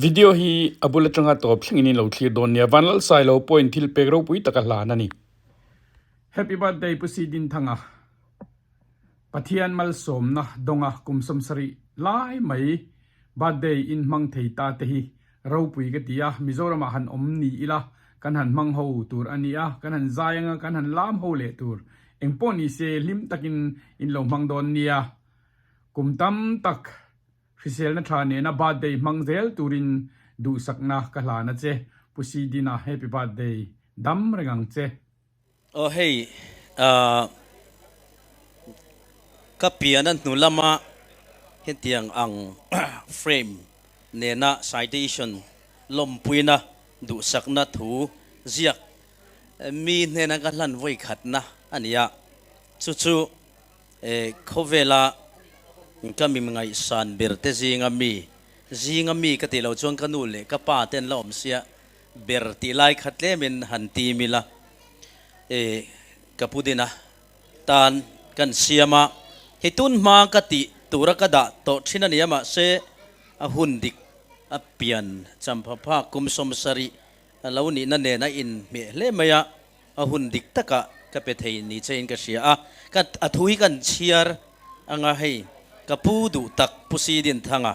วิดีโอฮีอบุลจังหัตอบสิ่งนี้เราคลีดอนเนี่ยวันละสายเราพอยน์ทิลเปกเราปุยตะกันลานันนี่ Happy birthday ปุสีดินทั้งอ่ะปะเทียนมัลสมนะดงอ่ะกุมสมสรีลายไหม birthday อินมังเทตาเตฮีเราปุยกติยามิโซรามาหันอมนีอีละกันหันมังหูตูร์อันนี้อ่ะกันหันใจงกันหันลามหูเลตูร์เอ็งปอนี่เซลิมตักินอินลงมังดอนเนี่ยกุมตั้มตักฟิเซลนัทราเนี่ยนะ birthday มังเซลตูรินดูสักนะกะลานะเจปุสีดินะ Happy birthday ดัมเริงเจโอ้เฮ้ยก็เปลี่ยนนั่นหนูละมาเห็นเตียงอัง frame เนี่ยนะ citation ลมปุยนะดูสักนะถูเจียกมีเนี่ยนะกันลันไว้ขัดนะอันนี้อะจู่ๆเขาเวลาก็มีไงสันเบิร์ตจีงามีก็ติเราชวนกันนู่นเลยก็ป้าเต้นละอมเสียเบิร์ติไลขัดเล่มันหันตีมิละกับพูดนะตานกันเสียมาเหตุนมากติตุรกดะโตชินันยามาเสหุ่นดิกเปลี่ยนจำพะภาคุมสมสรีแล้วนี่นั่นเองนะอินเมเลมายะหุ่นดิกตะกะก็เป็นเทนี่เชนก็เสียก็ทุยกันเชียร์อ่างให้กับพูดูตักผู้ซีดินทาง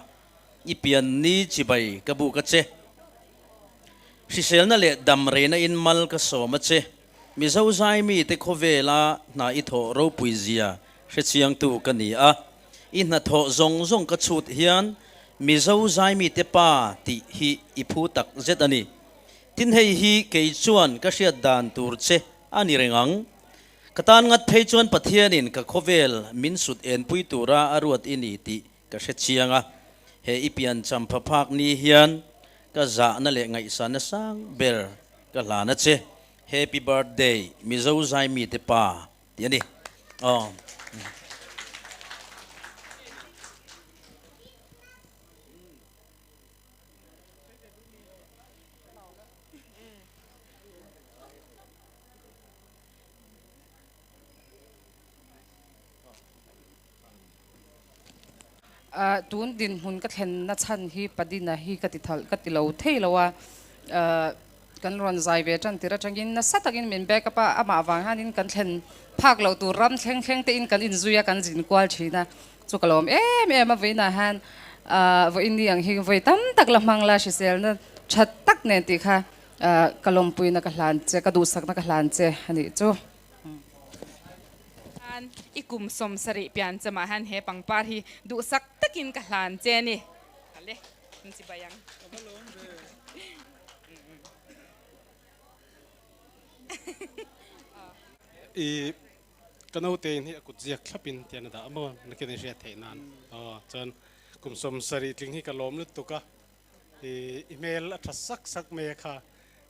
อีเปลี่ยนนี้จีบกับบุกเจสิเซลนั่นแหละดำเรนอินมัลก็สมเจมิเจ้าใจมีแต่ขเวลาหน้าอิทโรปุยเซียเสียงตูกันนี่อินนัทจงก็ชุดเฮียนมิเจ้าใจมีแต่ป้าติฮีอิพูตักเจ็ดอันนี้ทินให้ฮีเกยชวนก็เสียดานตูร์เจอันนี้เริงังกตานงัดเพยชวนปะเทียนินก็ขเวลมินสุดเอ็นปุยตูราอรวดอินีติก็เสียงเฮอีเปียนจำพะพักนี้เฮียนก็จะนั่นแหละไงสันสังเบลก็ลานะเจHappy birthday มิเจ้าใจมีแต่ป้าเดี๋ยวนี้อ๋อตูนดินหุ่นก็เห็นนัดชันฮีปดินะฮีกติทัลกติเลวเทเลวกันรอนใจเวจันติระจังกินนัสตักินเหม็นเบกปะอามาวังฮันินกันเห็นภาคเราตูรำแข็งตีอินกันอินซุยกันจินกวาลชีนะสุกลมมาเวนะฮันวันนี้ยังฮีเวตั้มตักละมังลาชิเซลนะชัดตักเนติค่ะกลมปุยนักหลานเจกระดูสักนักหลานเจฮันนี่จูอีกุมสมสริเปียนจะมาหันเฮปังปารีดูสักตะกินกับหลานเจนี่กันเลยมันสิบยังอีกันเอาเตนที่กุศลขับอินเตียนดาอมอนนักเรียนเชียร์เทนันจนกุมสมสริทิ้งให้กระลมลุตุกะอีเมลอัตสักเมฆะ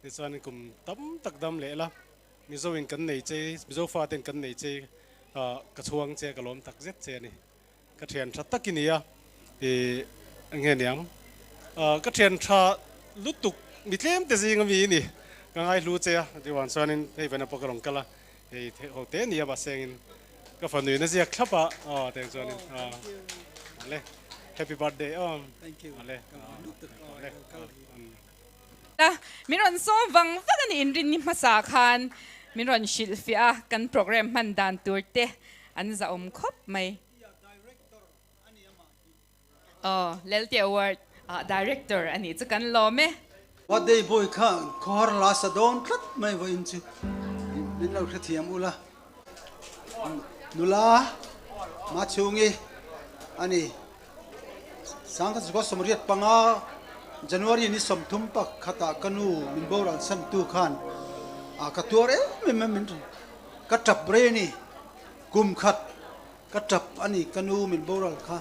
ในส่วนกุมตั้มตักดำเละละมิโซวินกันไหนเจมิโซฟาเตนกันไหนเจกระทรวงเจกระลมตักเจ็ดเจนี่กระเทียนชัดตักกินีอ่ะเงี้ยเนี่ยกระเทียนชาลุตุกมิเทมแต่จริงก็มีนี่ก็ง่ายรู้เจ้าที่วันส่วนนี้ให้เป็นพวกกระลงกันละโฮเทลนี่บาเซงก็ฝันอยู่นั่นสิครับป่ะแต่ส่วนนี้เลย Happy birthday thank you เลยนะมิรอนโซวังฟังอินรินมาสาคานมิรอนชิลฟิอากันโปรแกรมมันดันตัวเตอันจะอมคบไหมเลลเตียวร์ดdirector อันนี้จะกันรอไหมว่าได้บ่อยข้างคอร์ลาสะดอนคลัดไม่ว่าอินซิลินเราเทียมอุละนุลามาชูงี้อันนี้สังกัดสุขสมรีปังอาจันวารีนี้สมทุมปักขตากันูมินโบราณสันตุขันกัตัวมินกัดจับเรนี่กุมขัดกัดจับอันนี้กันูมินโบราณค่ะ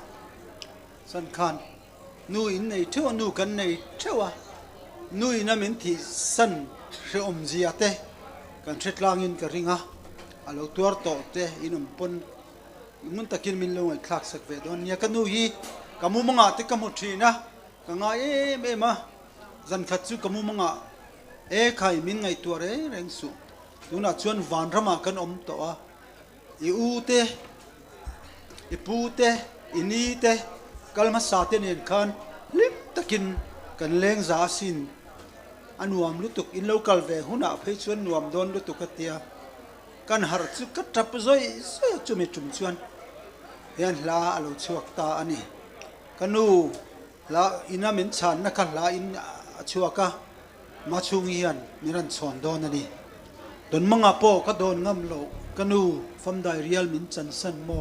สันขันนูอินในเท่านูกันในเท่านูอินมินที่สันเชื่อมเจียเตกันเช็ดลางินกระริงอาลูตัวโตเตอินุมปนมุนตะกินมินลงไอ้คลักสักเวดอนเนี่ยกันนูฮีกัมูมังอาติกัมุทีนะกังไงมาจันขัดซูกัมูมังอาใครมินไงตัวเร่งสูดูน่าชวนวานรามากันอมตัวอีอูเตอีปูเตอีนีเต kalma saten en khan lim takin กันเล้งซาสินอันวมลุตุกอินโลกัลเวหุนาเพชวนนวมโดนลุตุกเตียกันหาจุกัดทับซอยจุเมจุมชวนเฮียนลาอโลชวกตาอันนี้กันนูลาอินามินชันนักลาอินชวกะมาชุงเฮียนมิรันสอนโดนอันนี้โดนมังอาโปก็โดนงำโลกันนูฟอมไดเรียลมินจันสันโม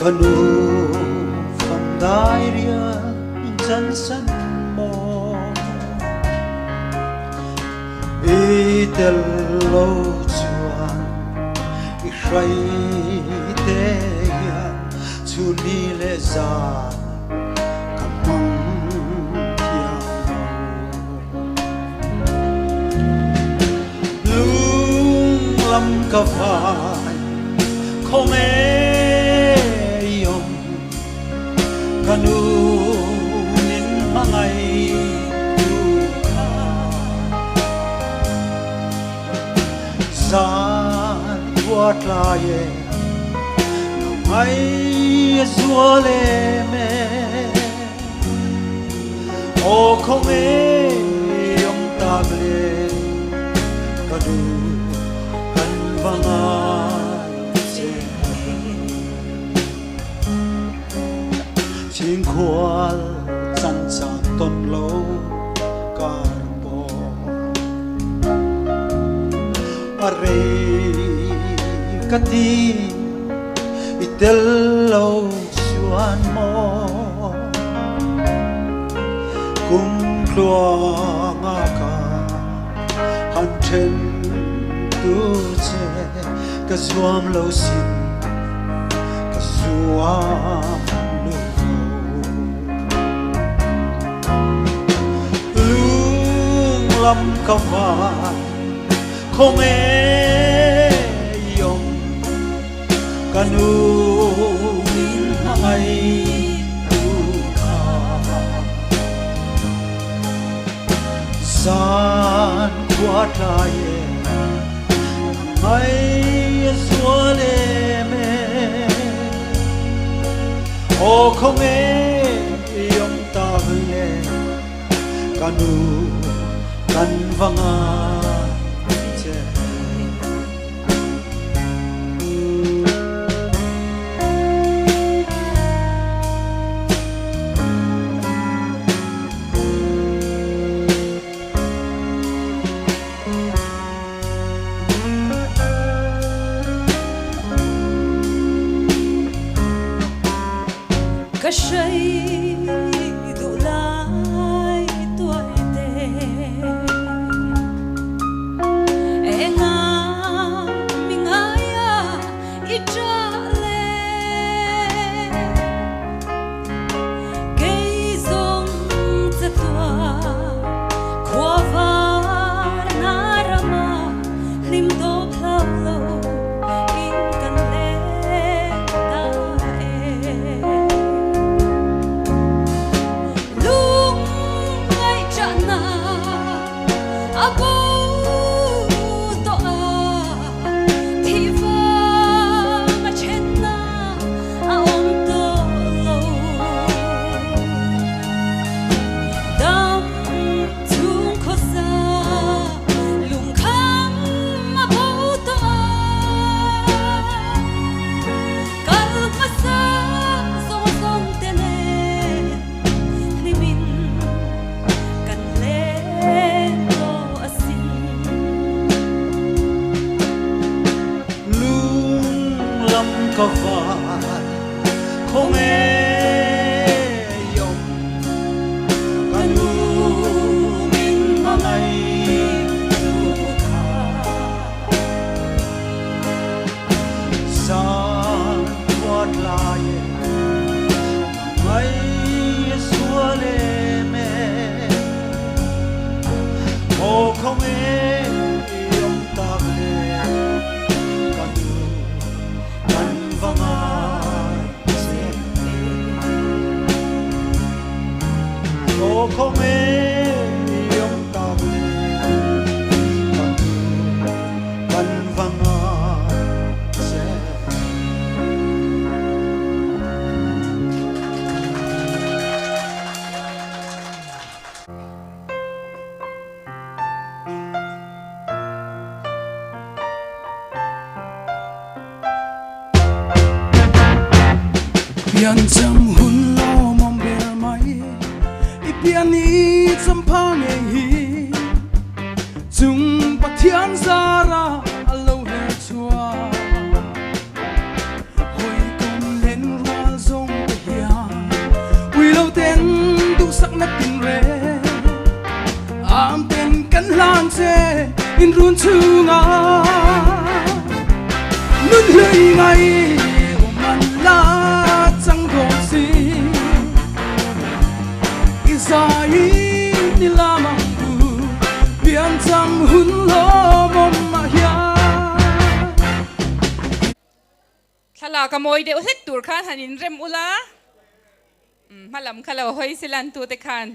กันนูฟังได้เรียนจันสันโมอีเตลโลจวนอีใครเดียชูนีเลซากำมังเทียงลุงลำกะฟายคงกันนูนินมังไงดูข้าสานวัดลายไอ้สัวเลเมโอคงยองตาเกลกันดูกันบังอาชิงควาลจันจางต้นโลการบออะไรกะตีอิเตลโลชวนโมกุมคลัวงากาหันเทนดูเจกะสวมโลสินกะสวมลำกะวานคงยงกันนูมินให้ดูข้าสานขวาทายให้สัวเลเมโอคงยงตาเลกันนูกันวังอาเจก็ใช่ดูลายตัวเต็เองามิงายาอิจาเลเกยซงจะตัวขวาวานารมาลิมโดพลาวโลอินกันเลตาเอAbu toa thiva ma chenna aom to lo dam chung khosa lung kham ma bo toa kal ma sa song song tene limin kan leก็ฟานคงยงกันนูมินมาไงดูข้า pian cham hun lo mom ber mai I pian ni cham phang e hi chung pathian zara alo he chua hoi kom len ra zong te hian wi lo ten du sak na tin re am ten kan lang che in run chunga nun hlei ngai man la chang go si izai ni la mang bu pian cham hun lo mom ma hia Khala ka moi de uthek tur khan hanin rem ula malam khala hoi silan tu te khan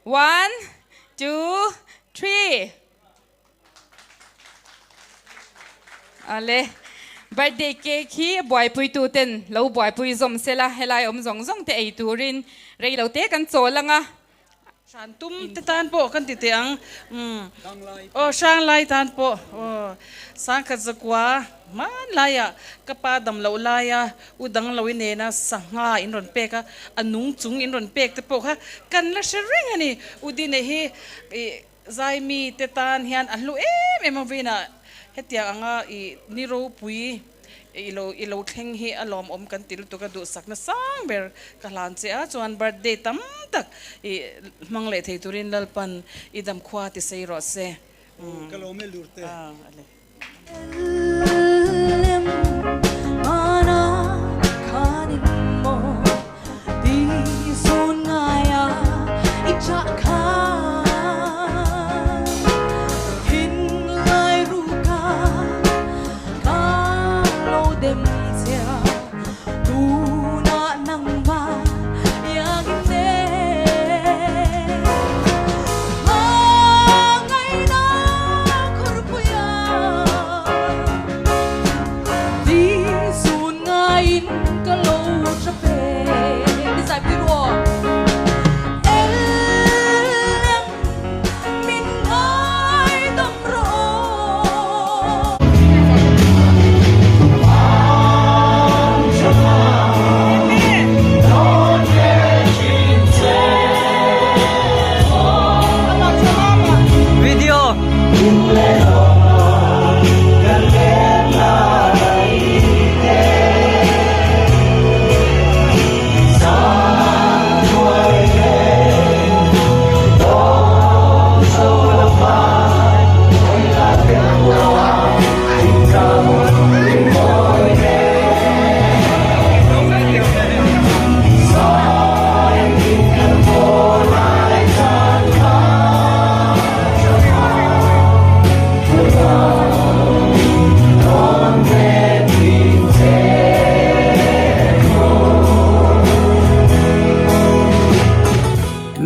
1 2 3 ale birthday cake hi boy pui tu ten lo boy pui zom sela helai om zong zong te ei turin rei lo te kan cholanga san tum te tan po kan ti te ang o sang lai tan po o sang ka zakwa man laya kapa dam lo laya udang lo ine na sanga in ron peka anung chung in ron pek te po ha kan la shering ani udine hi zai mi te tan hian anlu em vina hetia anga I niro pui ilo thleng hi alom om kan til to ka du sakna sang ber kalan che a chuan birthday tam tak I mangle thei turin lalpan idam khwa ti sei ro se kalome lurte ale Mana kanin mo di sunaya ichakan hin lai ruka kalau dem sia tu na nang ma yang ne ngai na kurpuya di sun ngain kalau chape di sai piro el min ngai dam ro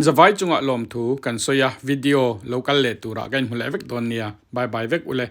Zawai chunga lom thu kan soya video local le tura kan hule vek don nia bye bye vek ule